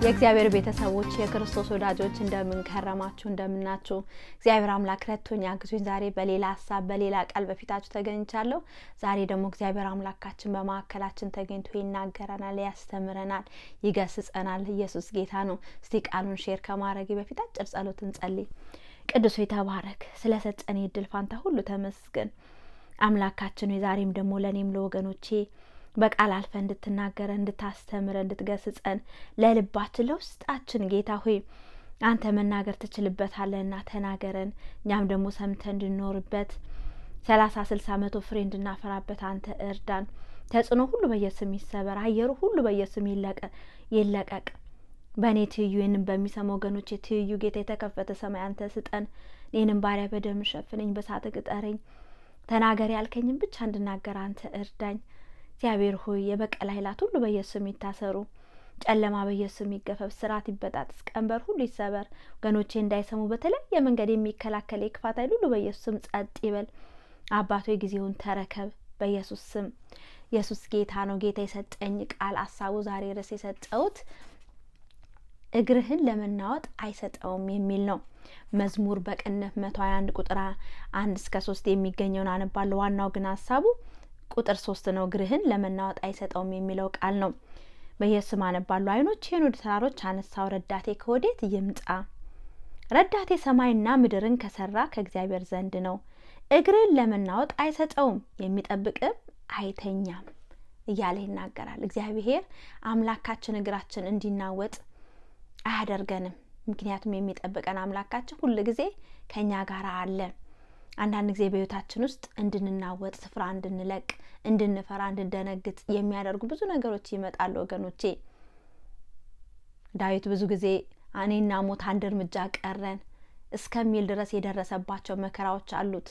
የእግዚአብሔር ቤተሰቦች የክርስቶስ ወዳጆች እንደምን ከረማችሁ እንደምናችሁ እግዚአብሔር አምላክ ረድቶኝ አግዞኝ ዛሬ በሌላ ሐሳብ በሌላ ቃል በፊታችሁ ተገኝቻለሁ። ዛሬ ደግሞ እግዚአብሔር አምላካችን በማዕከላችን ተገኝቶ ይናገረናል፣ ያስተምረናል፣ ይገስጸናል። ኢየሱስ ጌታ ነው። እስቲ ቃሉን ሼር ከማድረጌ በፊት አጭር ጸሎት እንጸልይ። ቅዱስ ሆይ ተባረክ፣ ስለሰጠን የድል ፋንታ ሁሉ ተመስገን። አምላካችን ሆይ ዛሬም ደግሞ ለኔም ለወገኖቼ በቃል አልፈ እንድትናገረን እንድታስተምረን እንድትገስጸን ለልባችን ለውስጣችን ጌታ ሆይ አንተ መናገር ትችልበታለህና ተናገረን። እኛም ደግሞ ሰምተን እንድንኖርበት 30 60 100 ፍሬ እንድናፈራበት አንተ እርዳን። ተጽዕኖ ሁሉ በየስም ይሰበር፣ አየሩ ሁሉ በየስም ይለቀቅ። በእኔ ትይዩ ይህንን በሚሰሙ ወገኖቼ ትይዩ ጌታ የተከፈተ ሰማይ አንተ ስጠን። እኔንም ባሪያ በደም ሸፍነኝ፣ በሳት ቅጠረኝ። ተናገር ያልከኝም ብቻ እንድናገር አንተ እርዳኝ። እግዚአብሔር ሆይ የበቀል ኃይላት ሁሉ በየስም ይታሰሩ፣ ጨለማ በየስም ይገፈፍ፣ ስራት ይበጣጥስ፣ ቀንበር ሁሉ ይሰበር። ወገኖቼ እንዳይሰሙ በተለያየ መንገድ የሚከላከል የክፋት ኃይል ሁሉ በኢየሱስ ስም ጸጥ ይበል። አባቶ ጊዜውን ተረከብ በኢየሱስ ስም። ኢየሱስ ጌታ ነው። ጌታ የሰጠኝ ቃል ሐሳቡ ዛሬ ርዕስ የሰጠሁት እግርህን ለመናወጥ አይሰጠውም የሚል ነው። መዝሙር በቅንፍ 121 ቁጥር 1 እስከ 3 የሚገኘውን አነባለሁ። ዋናው ግን ሐሳቡ ቁጥር 3 ነው። እግርህን ለመናወጥ አይሰጠውም የሚለው ቃል ነው። በኢየሱስ አነባለሁ። ዓይኖቼን ወደ ተራሮች አነሳው፣ ረዳቴ ከወዴት ይምጣ? ረዳቴ ሰማይና ምድርን ከሰራ ከእግዚአብሔር ዘንድ ነው። እግርህን ለመናወጥ አይሰጠውም፣ የሚጠብቅም አይተኛም እያለ ይናገራል። እግዚአብሔር አምላካችን እግራችን እንዲናወጥ አያደርገንም። ምክንያቱም የሚጠብቀን አምላካችን ሁሉ ጊዜ ከኛ ጋር አለ። አንዳንድ ጊዜ በህይወታችን ውስጥ እንድንናወጥ፣ ስፍራ እንድንለቅ፣ እንድንፈራ፣ እንድንደነግጥ የሚያደርጉ ብዙ ነገሮች ይመጣሉ ወገኖቼ። ዳዊት ብዙ ጊዜ እኔና ሞት አንድ እርምጃ ቀረን እስከሚል ድረስ የደረሰባቸው መከራዎች አሉት።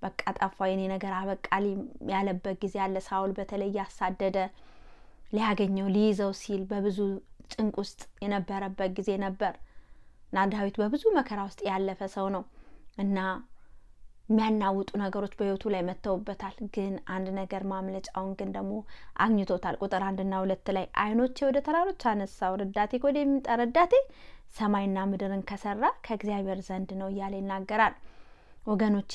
በቃ ጠፋ፣ የኔ ነገር አበቃል ያለበት ጊዜ አለ። ሳውል በተለይ ያሳደደ ሊያገኘው ሊይዘው ሲል በብዙ ጭንቅ ውስጥ የነበረበት ጊዜ ነበር እና ዳዊት በብዙ መከራ ውስጥ ያለፈ ሰው ነው እና የሚያናውጡ ነገሮች በህይወቱ ላይ መተውበታል። ግን አንድ ነገር ማምለጫውን ግን ደግሞ አግኝቶታል። ቁጥር 1 እና 2 ላይ ዓይኖቼ ወደ ተራሮች አነሳው፣ ረዳቴ ከወዴት ይምጣ? ረዳቴ ሰማይና ምድርን ከሰራ ከእግዚአብሔር ዘንድ ነው እያለ ይናገራል። ወገኖቼ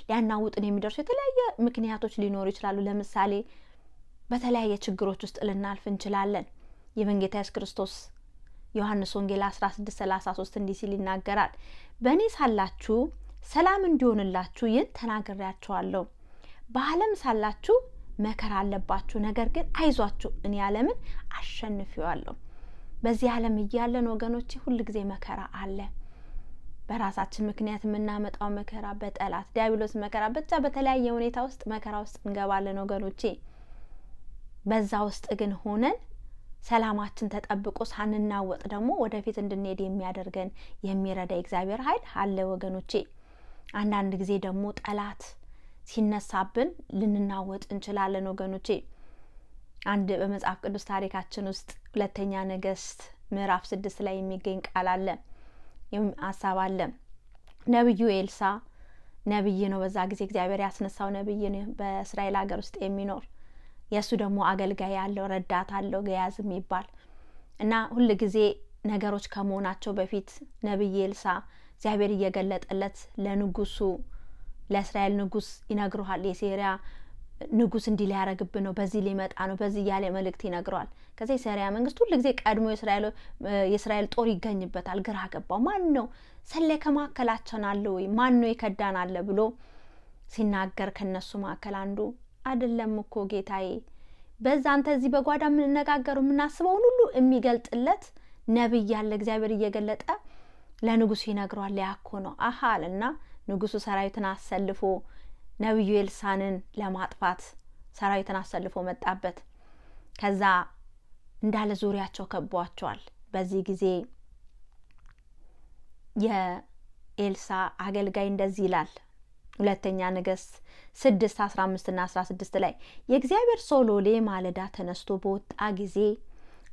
ሊያናውጡን የሚደርሱ የተለያየ ምክንያቶች ሊኖሩ ይችላሉ። ለምሳሌ በተለያየ ችግሮች ውስጥ ልናልፍ እንችላለን። የጌታ ኢየሱስ ክርስቶስ ዮሐንስ ወንጌል 16:33 እንዲህ ሲል ይናገራል። በእኔ ሳላችሁ ሰላም እንዲሆንላችሁ ይህን ተናግሬያችኋለሁ። በዓለም ሳላችሁ መከራ አለባችሁ፣ ነገር ግን አይዟችሁ እኔ ዓለምን አሸንፌዋለሁ። በዚህ ዓለም እያለን ወገኖቼ ሁሉ ጊዜ መከራ አለ። በራሳችን ምክንያት የምናመጣው መከራ፣ በጠላት ዲያብሎስ መከራ፣ ብቻ በተለያየ ሁኔታ ውስጥ መከራ ውስጥ እንገባለን ወገኖቼ። በዛ ውስጥ ግን ሆነን ሰላማችን ተጠብቆ ሳንናወጥ ደግሞ ወደፊት እንድንሄድ የሚያደርገን የሚረዳ እግዚአብሔር ኃይል አለ ወገኖቼ። አንዳንድ ጊዜ ደግሞ ጠላት ሲነሳብን ልንናወጥ እንችላለን ወገኖቼ። አንድ በመጽሐፍ ቅዱስ ታሪካችን ውስጥ 2ኛ ነገሥት ምዕራፍ 6 ላይ የሚገኝ ቃል አለ፣ ሐሳብ አለ። ነብዩ ኤልሳ ነብይ ነው። በዛ ጊዜ እግዚአብሔር ያስነሳው ነብይ ነው በእስራኤል ሀገር ውስጥ የሚኖር። የሱ ደግሞ አገልጋይ ያለው ረዳት አለው ገያዝ የሚባል እና ሁሉ ጊዜ ነገሮች ከመሆናቸው በፊት ነብይ ኤልሳ እግዚአብሔር እየገለጠለት ለንጉሱ ለእስራኤል ንጉስ ይነግረዋል። የሲሪያ ንጉስ እንዲህ ሊያረግብ ነው፣ በዚህ ሊመጣ ነው፣ በዚህ ያለ መልእክት ይነግረዋል። ከዛ የሲሪያ መንግስት ሁሉ ጊዜ ቀድሞ የእስራኤል ጦር ይገኝበታል። ግራ ገባው። ማን ነው ሰላይ ከማከላቸን አለ ወይ? ማን ነው ይከዳን አለ ብሎ ሲናገር ከነሱ ማከል አንዱ አይደለም እኮ ጌታዬ፣ በዛ አንተ እዚህ በጓዳ የምንነጋገረው የምናስበውን ሁሉ የሚገልጥለት ነብይ ያለ እግዚአብሔር እየገለጠ ለንጉሱ ይነግረዋል። ያኮ ነው አሃልና ንጉሱ ሰራዊትን አሰልፎ ነብዩ ኤልሳንን ለማጥፋት ሰራዊትን አሰልፎ መጣበት። ከዛ እንዳለ ዙሪያቸው ከቧቸዋል። በዚህ ጊዜ የኤልሳ አገልጋይ እንደዚህ ይላል 2ኛ ነገሥት 6:15 እና 16 ላይ የእግዚአብሔር ሰው ሎሌ ማለዳ ተነስቶ በወጣ ጊዜ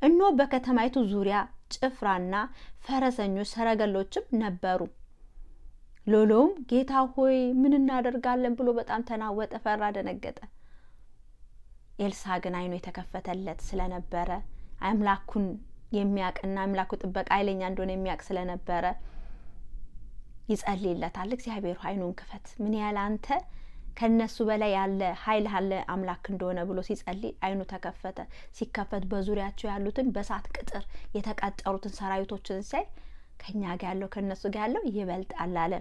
እነሆ በከተማይቱ ዙሪያ ጭፍራና ፈረሰኞች ሰረገሎችም ነበሩ። ሎሌውም ጌታ ሆይ ምን እናደርጋለን ብሎ በጣም ተናወጠ፣ ፈራ፣ ደነገጠ። ኤልሳ ግን ዓይኑ የተከፈተለት ስለነበረ አምላኩን የሚያቅና አምላኩ ጥበቃ ኃይለኛ እንደሆነ የሚያቅ ስለነበረ ይጸልይለታል። እግዚአብሔር አይኑን ክፈት፣ ምን ያህል አንተ ከነሱ በላይ ያለ ኃይል ያለ አምላክ እንደሆነ ብሎ ሲጸልይ አይኑ ተከፈተ። ሲከፈት በዙሪያቸው ያሉትን በሳት ቅጥር የተቀጠሩትን ሰራዊቶችን ሲያይ ከኛ ጋር ያለው ከነሱ ጋር ያለው ይበልጣል አለ።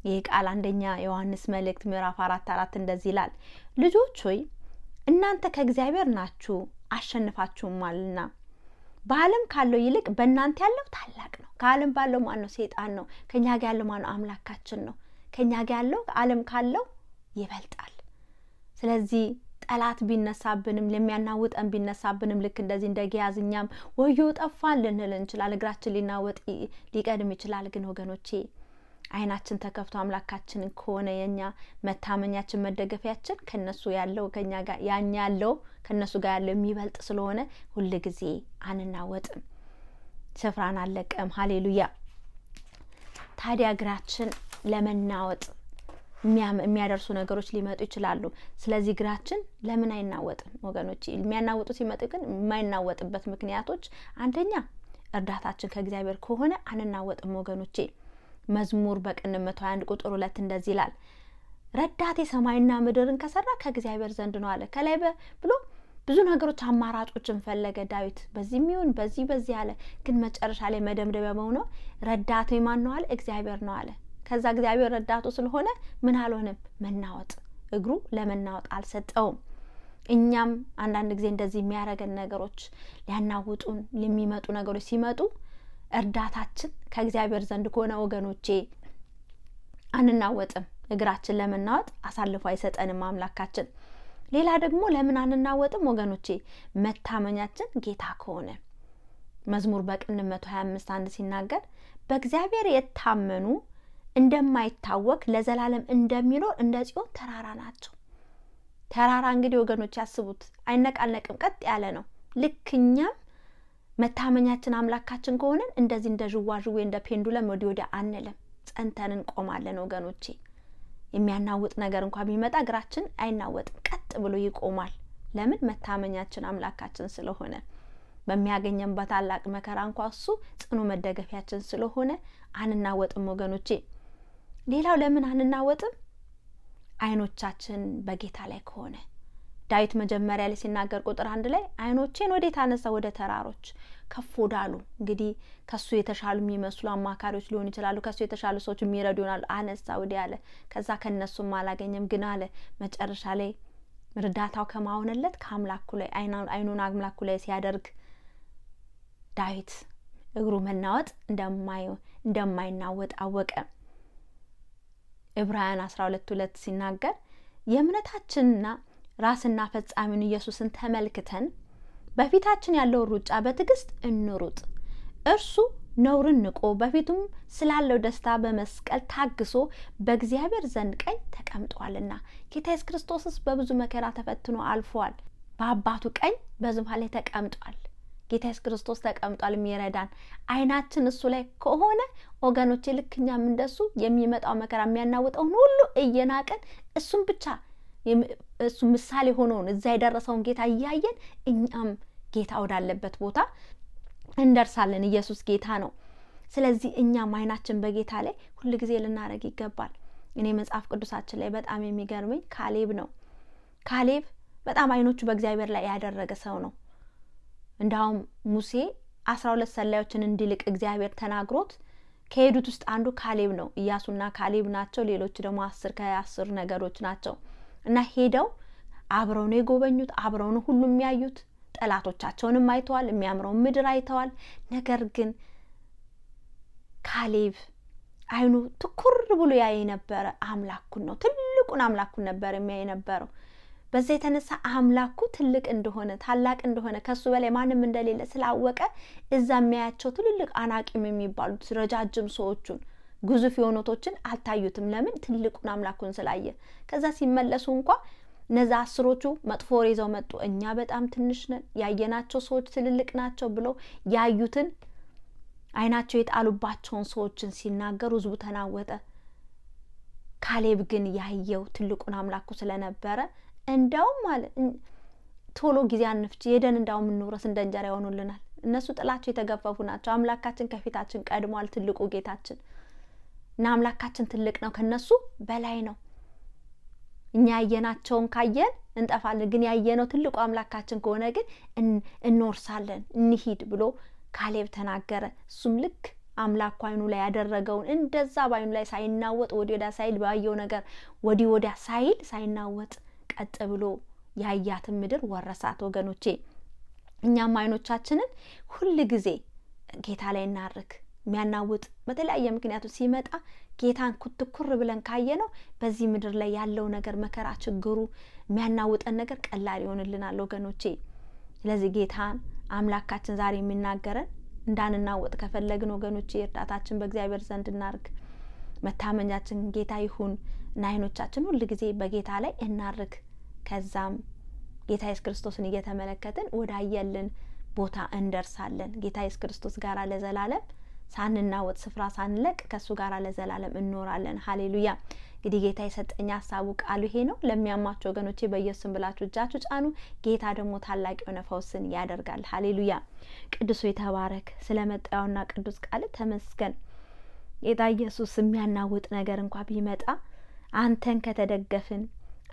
ይህ ቃል አንደኛ ዮሐንስ መልእክት ምዕራፍ 4:4 እንደዚህ ይላል፣ ልጆች ሆይ እናንተ ከእግዚአብሔር ናችሁ አሸንፋችሁማልና በዓለም ካለው ይልቅ በእናንተ ያለው ታላቅ ነው። ከዓለም ባለው ማን ነው? ሰይጣን ነው። ከኛ ጋር ያለው ማን ነው? አምላካችን ነው። ከኛ ጋር ያለው ዓለም ካለው ይበልጣል። ስለዚህ ጠላት ቢነሳብንም ለሚያናውጠን ቢነሳብንም ልክ እንደዚህ እንደ ጊያዝኛም ወዮ ጠፋን ልንል እንችላለን። እግራችን ሊናወጥ ሊቀድም ይችላል። ግን ወገኖቼ አይናችን ተከፍቶ አምላካችን ከሆነ የኛ መታመኛችን መደገፊያችን ከነሱ ያለው ከኛ ጋር ያኛ ያለው ከነሱ ጋር ያለው የሚበልጥ ስለሆነ ሁሉ ጊዜ አንናወጥም፣ ስፍራን አለቀም። ሃሌሉያ። ታዲያ እግራችን ለመናወጥ የሚያደርሱ ነገሮች ሊመጡ ይችላሉ። ስለዚህ እግራችን ለምን አይናወጥም ወገኖቼ? የሚያናውጡ ሲመጡ ግን የማይናወጥበት ምክንያቶች አንደኛ እርዳታችን ከእግዚአብሔር ከሆነ አንናወጥም ወገኖቼ። መዝሙር በቅንፍ 121 ቁጥር 2 እንደዚህ ይላል፣ ረዳቴ ሰማይና ምድርን ከሰራ ከእግዚአብሔር ዘንድ ነው አለ። ከላይ ብሎ ብዙ ነገሮች አማራጮችን ፈለገ ዳዊት። በዚህ ሚሆን በዚህ አለ። ግን መጨረሻ ላይ መደምደሚያ በሆነው ረዳቴ ማን ነው አለ? እግዚአብሔር ነው አለ። ከዛ እግዚአብሔር ረዳቱ ስለሆነ ምን አልሆነም? መናወጥ፣ እግሩ ለመናወጥ አልሰጠውም። እኛም አንዳንድ ጊዜ እንደዚህ የሚያረገን ነገሮች ሊያናውጡን የሚመጡ ነገሮች ሲመጡ እርዳታችን ከእግዚአብሔር ዘንድ ከሆነ ወገኖቼ አንናወጥም። እግራችን ለመናወጥ አሳልፎ አይሰጠንም አምላካችን። ሌላ ደግሞ ለምን አንናወጥም ወገኖቼ? መታመኛችን ጌታ ከሆነ መዝሙር በቅንፍ 125:1 ሲናገር በእግዚአብሔር የታመኑ እንደማይታወክ ለዘላለም እንደሚኖር እንደ ጽዮን ተራራ ናቸው። ተራራ እንግዲህ ወገኖች ያስቡት፣ አይነቃነቅም፣ ቀጥ ያለ ነው። ልክኛም መታመኛችን አምላካችን ከሆነን እንደዚህ እንደ ዥዋዥዌ እንደ ፔንዱለም ወዲያ አንልም፣ ጸንተን እንቆማለን ወገኖቼ። የሚያናውጥ ነገር እንኳን ቢመጣ እግራችን አይናወጥም፣ ቀጥ ብሎ ይቆማል። ለምን? መታመኛችን አምላካችን ስለሆነ። በሚያገኘን በታላቅ መከራ እንኳን እሱ ጽኑ መደገፊያችን ስለሆነ አንናወጥም ወገኖቼ። ሌላው ለምን አንናወጥም? አይኖቻችን በጌታ ላይ ከሆነ። ዳዊት መጀመሪያ ላይ ሲናገር ቁጥር 1 ላይ አይኖቼን ወዴት አነሳ? ወደ ተራሮች ከፍ ወዳሉ። እንግዲህ ከሱ የተሻሉ የሚመስሉ አማካሪዎች ሊሆኑ ይችላሉ፣ ከሱ የተሻሉ ሰዎች የሚረዱ ይሆናሉ። አነሳ ወዲያ አለ። ከዛ ከነሱም አላገኘም። ግን አለ መጨረሻ ላይ እርዳታው ከማሆነለት ከአምላኩ ላይ አይኑን አምላኩ ላይ ሲያደርግ ዳዊት እግሩ መናወጥ እንደማይናወጥ አወቀ። ዕብራውያን 12:2 ሲናገር የእምነታችንና ራስና ፈጻሚውን ኢየሱስን ተመልክተን በፊታችን ያለው ሩጫ በትዕግስት እንሩጥ። እርሱ ነውርን ንቆ በፊቱም ስላለው ደስታ በመስቀል ታግሶ በእግዚአብሔር ዘንድ ቀኝ ተቀምጧልና። ጌታ ኢየሱስ ክርስቶስስ በብዙ መከራ ተፈትኖ አልፏል። በአባቱ ቀኝ በዙፋን ላይ ተቀምጧል። ጌታ ኢየሱስ ክርስቶስ ተቀምጧል የሚረዳን። አይናችን እሱ ላይ ከሆነ ወገኖቼ ልክኛም እንደሱ የሚመጣው መከራ የሚያናውጠውን ሁሉ እየናቀን እሱን ብቻ እሱ ምሳሌ ሆኖን እዛ የደረሰውን ጌታ እያየን እኛም ጌታ ወዳለበት ቦታ እንደርሳለን። ኢየሱስ ጌታ ነው። ስለዚህ እኛም አይናችን በጌታ ላይ ሁሉ ጊዜ ልናረግ ይገባል። እኔ መጽሐፍ ቅዱሳችን ላይ በጣም የሚገርመኝ ካሌብ ነው። ካሌብ በጣም አይኖቹ በእግዚአብሔር ላይ ያደረገ ሰው ነው። እንዳውም ሙሴ 12 ሰላዮችን እንዲልቅ እግዚአብሔር ተናግሮት ከሄዱት ውስጥ አንዱ ካሌብ ነው። ኢያሱና ካሌብ ናቸው። ሌሎች ደግሞ 10 ነገሮች ናቸው። እና ሄደው አብረው ነው የጎበኙት፣ አብረው ነው ሁሉ የሚያዩት። ጠላቶቻቸውንም አይተዋል፣ የሚያምረውን ምድር አይተዋል። ነገር ግን ካሌብ አይኑ ትኩር ብሎ ያይ ነበረ አምላኩን ነው፣ ትልቁን አምላኩን ነበር የሚያይ ነበረው። በዛ የተነሳ አምላኩ ትልቅ እንደሆነ ታላቅ እንደሆነ ከሱ በላይ ማንም እንደሌለ ስላወቀ እዛ የሚያያቸው ትልልቅ አናቂም የሚባሉት ረጃጅም ሰዎችን ግዙፍ የሆኑቶችን አልታዩትም። ለምን? ትልቁን አምላኩን ስላየ። ከዛ ሲመለሱ እንኳን እነዛ 10ዎቹ መጥፎ ወሬ ይዘው መጡ። እኛ በጣም ትንሽ ነን፣ ያየናቸው ሰዎች ትልልቅ ናቸው ብለው ያዩትን አይናቸው የጣሉባቸውን ሰዎችን ሲናገሩ ህዝቡ ተናወጠ። ካሌብ ግን ያየው ትልቁን አምላኩ ስለነበረ እንደውም ማለት ቶሎ ጊዜ አንፍጭ፣ ሄደን እንዳው እንውረስ እንደ እንጀራ ይሆኑልናል። እነሱ ጥላቸው የተገፈፉ ናቸው። አምላካችን ከፊታችን ቀድሟል፣ ትልቁ ጌታችን እና አምላካችን ትልቅ ነው፣ ከነሱ በላይ ነው። እኛ ያየናቸውን ካየን እንጠፋለን፣ ግን ያየነው ትልቁ አምላካችን ከሆነ ግን እንወርሳለን። እንሂድ ብሎ ካሌብ ተናገረ። እሱም ልክ አምላኩ አይኑ ላይ ያደረገውን እንደዛ በአይኑ ላይ ሳይናወጥ ወዲህ ወዲያ ሳይል ባየው ነገር ወዲህ ወዲያ ሳይል ሳይናወጥ ቀጥ ብሎ ያያትን ምድር ወረሳት። ወገኖቼ እኛም አይኖቻችንን ሁል ጊዜ ጌታ ላይ እናርክ። የሚያናውጥ በተለያየ ምክንያቱ ሲመጣ ጌታን ኩትኩር ብለን ካየነው በዚህ ምድር ላይ ያለው ነገር መከራ፣ ችግሩ፣ የሚያናውጠን ነገር ቀላል ይሆንልናል ወገኖቼ። ስለዚህ ጌታን አምላካችን ዛሬ የሚናገረን እንዳንናወጥ ከፈለግን ወገኖቼ እርዳታችን በእግዚአብሔር ዘንድ እናርግ። መታመኛችን ጌታ ይሁን እና አይኖቻችን ሁል ጊዜ በጌታ ላይ እናርግ። ከዛም ጌታ ኢየሱስ ክርስቶስን እየተመለከትን ወዳየልን ቦታ እንደርሳለን። ጌታ ኢየሱስ ክርስቶስ ጋር ለዘላለም ሳንናወጥ ስፍራ ሳንለቅ ከሱ ጋር ለዘላለም እንኖራለን። ሃሌሉያ። እንግዲህ ጌታ የሰጠኝ ሐሳቡ ቃሉ ይሄ ነው። ለሚያማችሁ ወገኖቼ በኢየሱስ ብላችሁ እጃችሁ ጫኑ። ጌታ ደግሞ ታላቅ የሆነ ፈውስን ያደርጋል። ሃሌሉያ። ቅዱስ የተባረክ ስለመጣውና ቅዱስ ቃል ተመስገን። ጌታ ኢየሱስ የሚያናውጥ ነገር እንኳን ቢመጣ አንተን ከተደገፍን፣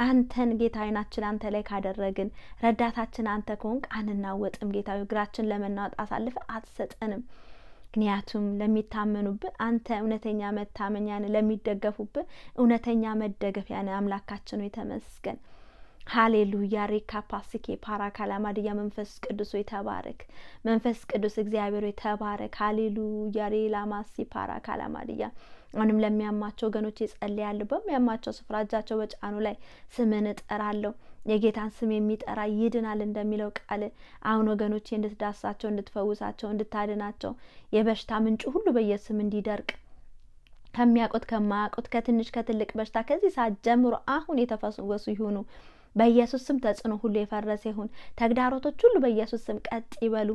አንተን ጌታ አይናችን አንተ ላይ ካደረግን፣ ረዳታችን አንተ ከሆንክ አንናወጥም። ጌታ እግራችን ለመናወጥ አሳልፈ አትሰጠንም። ምክንያቱም ለሚታመኑብን አንተ እውነተኛ መታመኛ ነህ፣ ለሚደገፉብን እውነተኛ መደገፊያ ነህ። አምላካችን ሆይ ተመስገን። ሃሌሉያ። ሪካ ፓስኬ ፓራካላማዲያ መንፈስ ቅዱስ ሆይ ተባረክ። መንፈስ ቅዱስ እግዚአብሔር ሆይ ተባረክ። ሃሌሉያ። ሬላማሲ ፓራካላማዲያ አሁንም ለሚያማቸው ወገኖች ይጸልያለሁ። በሚያማቸው ስፍራ እጃቸው በጫኑ ላይ ስምን እጠራለሁ። የጌታን ስም የሚጠራ ይድናል እንደሚለው ቃል አሁን ወገኖቼ እንድትዳሳቸው፣ እንድትፈውሳቸው፣ እንድታድናቸው የበሽታ ምንጩ ሁሉ በኢየሱስ እንዲደርቅ ከሚያውቁት ከማያውቁት ከትንሽ ከትልቅ በሽታ ከዚህ ሰዓት ጀምሮ አሁን የተፈወሱ ይሁኑ። በኢየሱስ ስም ተጽዕኖ ሁሉ የፈረሰ ይሁን። ተግዳሮቶች ሁሉ በኢየሱስ ስም ቀጥ ይበሉ።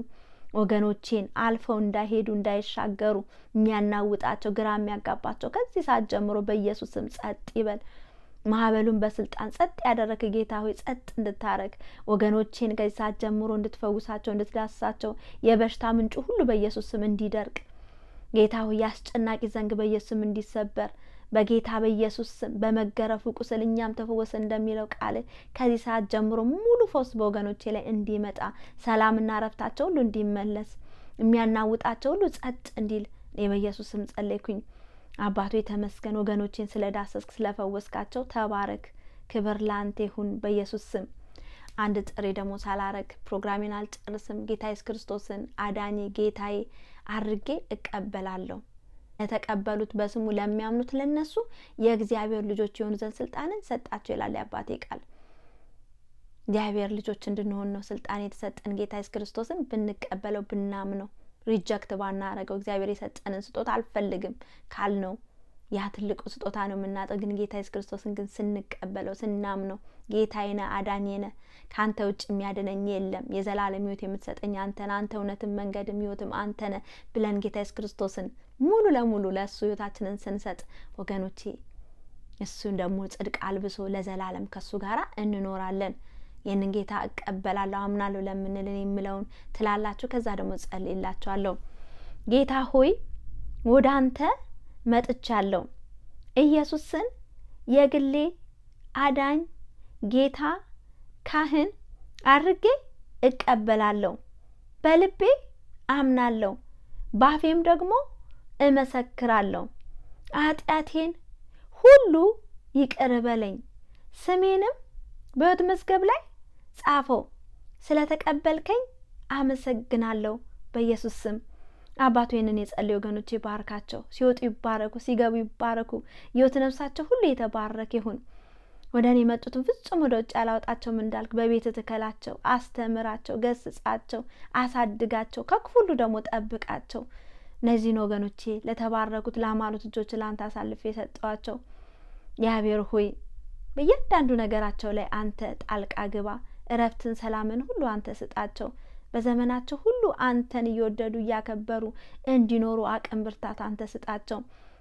ወገኖቼን አልፈው እንዳይሄዱ እንዳይሻገሩ የሚያናውጣቸው ግራ የሚያጋባቸው ከዚህ ሰዓት ጀምሮ በኢየሱስ ስም ጸጥ ይበል። ማዕበሉን በስልጣን ጸጥ ያደረክ ጌታ ሆይ ጸጥ እንድታረግ ወገኖቼን ከዚህ ሰዓት ጀምሮ እንድትፈውሳቸው፣ እንድትዳስሳቸው የበሽታ ምንጩ ሁሉ በኢየሱስ ስም እንዲደርቅ ጌታ ሆይ ያስጨናቂ ዘንግ በኢየሱስ ስም እንዲሰበር በጌታ በኢየሱስ ስም በመገረፉ ቁስል እኛም ተፈወሰ እንደሚለው ቃል ከዚህ ሰዓት ጀምሮ ሙሉ ፈውስ በወገኖቼ ላይ እንዲመጣ፣ ሰላምና ረፍታቸው ሁሉ እንዲመለስ፣ የሚያናውጣቸው ሁሉ ጸጥ እንዲል እኔ በኢየሱስ ስም ጸለይኩኝ። አባቶ የተመስገን። ወገኖቼን ስለዳሰስክ ስለፈወስካቸው ተባረክ። ክብር ላንተ ይሁን በኢየሱስ ስም። አንድ ጥሪ ደግሞ ሳላረግ ፕሮግራሜን አልጨርስም። ጌታ ኢየሱስ ክርስቶስን አዳኜ ጌታዬ አድርጌ እቀበላለሁ። ለተቀበሉት በስሙ ለሚያምኑት ለነሱ የእግዚአብሔር ልጆች የሆኑ ዘንድ ስልጣንን ሰጣቸው ይላል የአባቴ ቃል። እግዚአብሔር ልጆች እንድንሆን ነው ስልጣን የተሰጠን። ጌታ ኢየሱስ ክርስቶስን ብንቀበለው ብናምነው፣ ሪጀክት ባናረገው፣ እግዚአብሔር የሰጠንን ስጦታ አልፈልግም ካልነው ያ ትልቁ ስጦታ ነው የምናጠው። ግን ጌታ ኢየሱስ ክርስቶስን ግን ስንቀበለው ስናምነው፣ ጌታዬ ነህ አዳኜ ነህ፣ ካንተ ውጭ የሚያድነኝ የለም፣ የዘላለም ሕይወት የምትሰጠኝ አንተ ነህ፣ አንተ እውነትም መንገድም ሕይወትም አንተ ነህ ብለን ጌታ ኢየሱስ ክርስቶስን ሙሉ ለሙሉ ለእሱ ሕይወታችንን ስንሰጥ ወገኖቼ እሱን ደግሞ ጽድቅ አልብሶ ለዘላለም ከሱ ጋራ እንኖራለን። ይህንን ጌታ እቀበላለሁ አምናለሁ ለምንልን የሚለውን ትላላችሁ። ከዛ ደግሞ ጸልይላችኋለሁ። ጌታ ሆይ ወደ አንተ መጥቻለሁ። ኢየሱስን የግሌ አዳኝ ጌታ ካህን አድርጌ እቀበላለሁ። በልቤ አምናለሁ፣ ባፌም ደግሞ እመሰክራለሁ። ኃጢአቴን ሁሉ ይቅር በለኝ፣ ስሜንም በሕይወት መዝገብ ላይ ጻፈው። ስለተቀበልከኝ አመሰግናለሁ በኢየሱስ ስም። አባቱ ይህንን የጸለዩ ወገኖች ይባርካቸው። ሲወጡ ይባረኩ፣ ሲገቡ ይባረኩ። ሕይወት ነፍሳቸው ሁሉ የተባረከ ይሁን። ወደ እኔ የመጡትን ፍጹም ወደ ውጭ አላወጣቸውም እንዳልክ በቤት ትከላቸው፣ አስተምራቸው፣ ገስጻቸው፣ አሳድጋቸው፣ ከክፉ ሁሉ ደግሞ ጠብቃቸው። እነዚህን ወገኖቼ ለተባረኩት ለአማሩት እጆች ለአንተ አሳልፌ የሰጠዋቸው እግዚአብሔር ሆይ በእያንዳንዱ ነገራቸው ላይ አንተ ጣልቃ ግባ። እረፍትን፣ ሰላምን ሁሉ አንተ ስጣቸው። በዘመናቸው ሁሉ አንተን እየወደዱ እያከበሩ እንዲኖሩ አቅም፣ ብርታት አንተ ስጣቸው።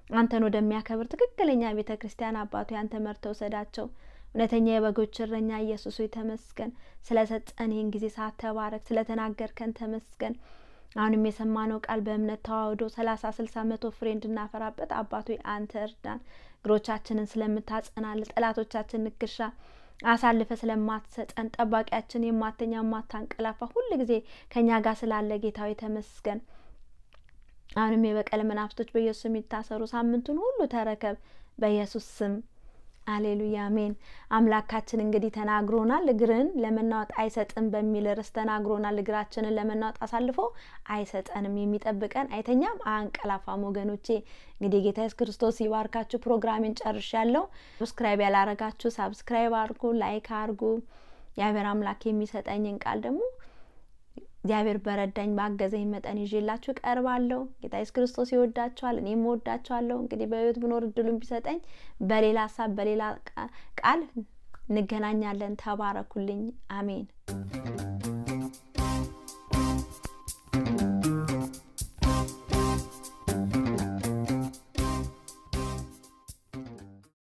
አንተን ወደሚያከብር ትክክለኛ ቤተ ክርስቲያን አባቱ አንተ መርተው ሰዳቸው። እውነተኛ የበጎች እረኛ ኢየሱስ ሆይ ተመስገን። ስለሰጠን ይህን ጊዜ ሰዓት ተባረክ። ስለተናገርከን ተመስገን። አሁንም የሰማነው ቃል በእምነት ተዋህዶ 30 60 100 ፍሬ እንድናፈራበት አባቶ አንተ እርዳን። እግሮቻችንን ስለምታጸናል፣ ጠላቶቻችን ንክሻ አሳልፈ ስለማትሰጠን፣ ጠባቂያችን የማተኛ የማታንቀላፋ ሁሉ ጊዜ ከኛ ጋር ስላለ ጌታዊ ተመስገን። አሁንም የበቀል መናፍስቶች በኢየሱስ ስም ይታሰሩ። ሳምንቱን ሁሉ ተረከብ በኢየሱስ ስም። አሌሉያ አሜን። አምላካችን እንግዲህ ተናግሮናል፣ እግርን ለመናወጥ አይሰጥም በሚል ርዕስ ተናግሮናል። እግራችንን ለመናወጥ አሳልፎ አይሰጠንም። የሚጠብቀን አይተኛም አንቀላፋም። ወገኖቼ እንግዲህ ጌታ ኢየሱስ ክርስቶስ ይባርካችሁ። ፕሮግራሜን ጨርሻለሁ። ሰብስክራይብ ያላረጋችሁ ሰብስክራይብ አድርጉ፣ ላይክ አድርጉ። የአብሔር አምላክ የሚሰጠኝን ቃል ደግሞ እግዚአብሔር በረዳኝ ባገዘኝ መጠን ይዤላችሁ ቀርባለሁ። ጌታ ኢየሱስ ክርስቶስ ይወዳችኋል፣ እኔም እወዳችኋለሁ። እንግዲህ በህይወት ብኖር እድሉን ቢሰጠኝ በሌላ ሀሳብ በሌላ ቃል እንገናኛለን። ተባረኩልኝ። አሜን።